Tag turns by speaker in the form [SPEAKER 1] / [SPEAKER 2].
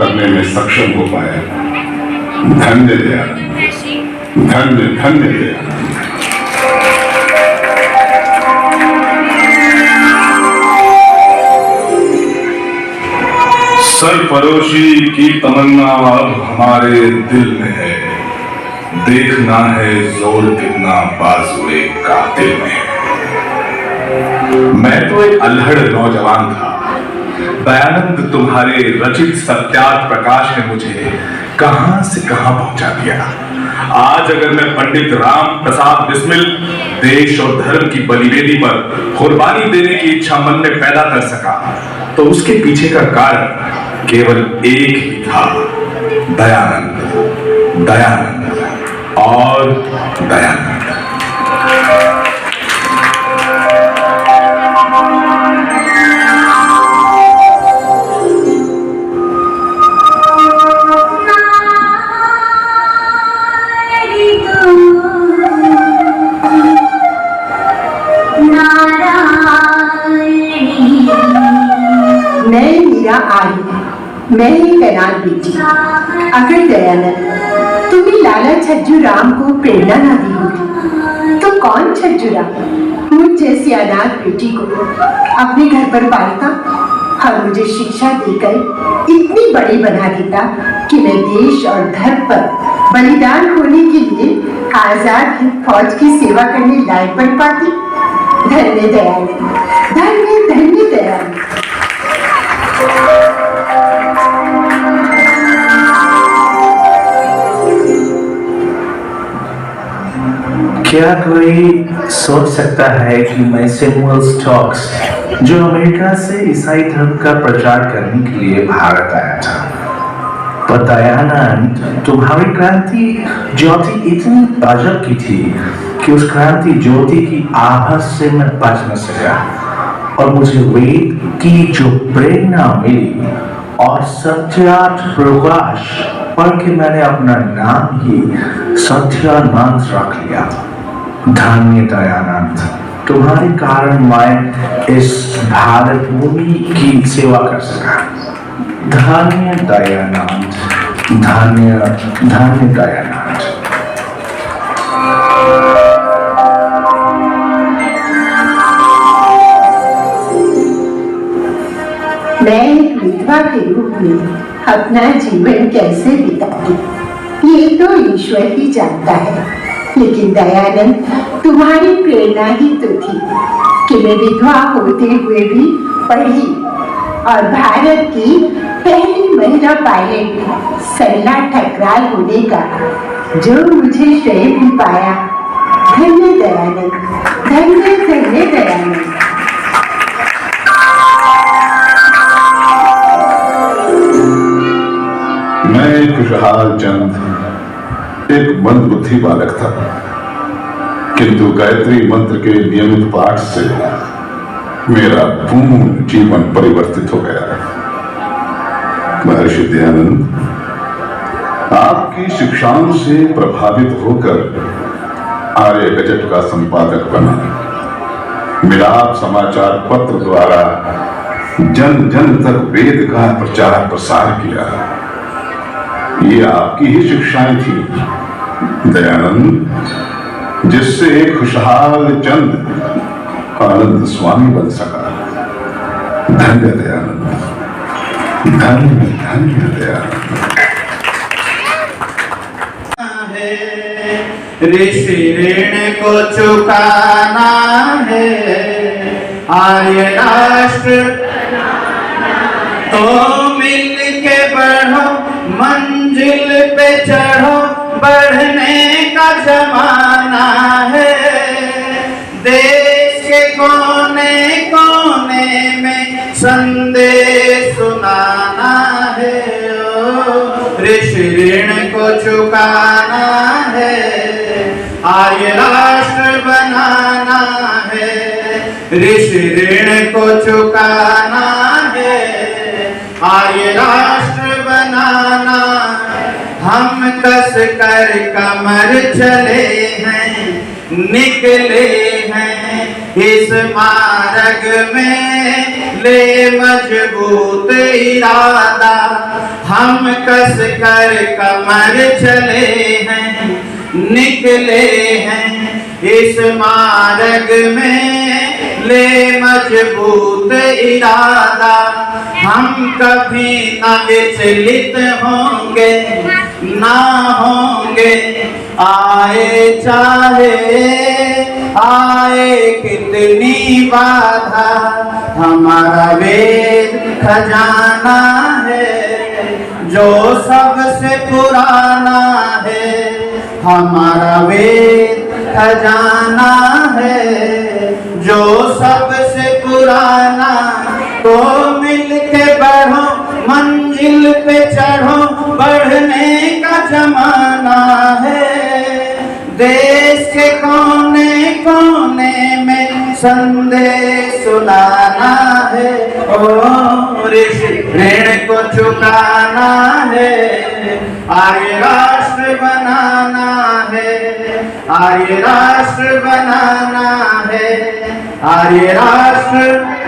[SPEAKER 1] करने में सक्षम हो पाया। धन्य दयानंद, धन्य धन्य दयानंद। सरफरोशी की तमन्ना अब हमारे दिल में है, देखना है जोर कितना बाजुए कातिल में है। मैं तो एक अल्हड़ नौजवान था, दयानंद तुम्हारे रचित सत्यार्थ प्रकाश ने मुझे कहां से कहां पहुंचा दिया। आज अगर मैं पंडित राम प्रसाद बिस्मिल देश और धर्म की बलिवेदी पर कुर्बानी देने की इच्छा मन में पैदा कर सका तो उसके पीछे का कारण केवल एक ही था, दयानंद, दयानंद और दयानंद।
[SPEAKER 2] मैं एक अनाथ बेटी। अगर दयानंद तुम्हें लाला छज्जू राम को प्रेरणा न दी होगी तो कौन छज्जू राम मुझ जैसी अनाथ बेटी को अपने घर पर पालता और मुझे शिक्षा देकर इतनी बड़ी बना देता कि मैं देश और धर्म पर बलिदान होने के लिए आजाद हिंद फौज की सेवा करने लायक बन पाती। धन्य दयानंद, धन्य धन्य दयानंद।
[SPEAKER 3] क्या कोई सोच सकता है कि मैं सैमुअल स्टोक्स जो अमेरिका से ईसाई धर्म का प्रचार करने के लिए भारत आया था, पर दयानंद तुम्हारी क्रांति ज्योति इतनी अजब की थी कि उस क्रांति ज्योति की आभस से मैं बच न सका और मुझे वेद की जो प्रेरणा मिली और सत्यार्थ प्रकाश पढ़ के मैंने अपना नाम ही सत्यानंद रख लिया। धन्य दयानंद, तुम्हारे कारण मैं इस भारत भूमि की सेवा कर सका। धन्य दयानंद, धन्य धन्य दयानंद।
[SPEAKER 2] मैं एक विधवा के रूप में अपना जीवन कैसे बिताती ये तो ईश्वर ही जानता है, लेकिन दयानंद तुम्हारी प्रेरणा ही तो थी कि मैं विधवा होते हुए भी पढ़ी और भारत की पहली महिला पायलट सरला ठकराल होने का जो मुझे श्रेय भी पाया। धन्य दयानंद, धन्य धन्य दयानंद।
[SPEAKER 1] मैं खुशहाल चंद एक मंदबुद्धि बालक था, किंतु गायत्री मंत्र के नियमित पाठ से मेरा पूर्ण जीवन परिवर्तित हो गया। महर्षि दयानंद, आपकी शिक्षाओं से प्रभावित होकर आर्य गजट का संपादक बना, मिलाप समाचार पत्र द्वारा जन जन तक वेद का प्रचार प्रसार किया। ये आपकी ही शिक्षाएं थी दयानंद, जिससे एक खुशहाल चंद आनंद स्वामी बन सका। धन्य दयानंद, धन्य धन्य दयानंद।
[SPEAKER 4] ऋषि ऋण को चुकाना है, आर्य राष्ट्र तो मिल के बढ़ो, मंजिल पे चढ़ो, बढ़ने का जमाना है। देश के कोने कोने में संदेश सुनाना है। ऋषि ऋण को चुकाना है, आर्य राष्ट्र बनाना है। ऋषि ऋण को चुकाना है, आर्य राष्ट्र बनाना। हम कस कर कमर चले हैं, निकले हैं इस मार्ग में, ले मजबूत इरादा। हम कस कर कमर चले हैं, निकले हैं इस मार्ग में ले मजबूत इरादा। हम कभी न विचलित होंगे, ना होंगे आए चाहे आए कितनी बाधा। हमारा वेद खजाना है जो सबसे पुराना है। हमारा वेद खजाना है जो सबसे पुराना। तो मिल के बढ़ो मंजिल पे चढ़ो, बढ़ने का जमाना है। देश के कोने कोने में संदेश सुनाना है। ओ ऋषि ऋण को चुकाना है, आर्य राष्ट्र बनाना है, आर्य राष्ट्र बनाना है, आर्य राष्ट्र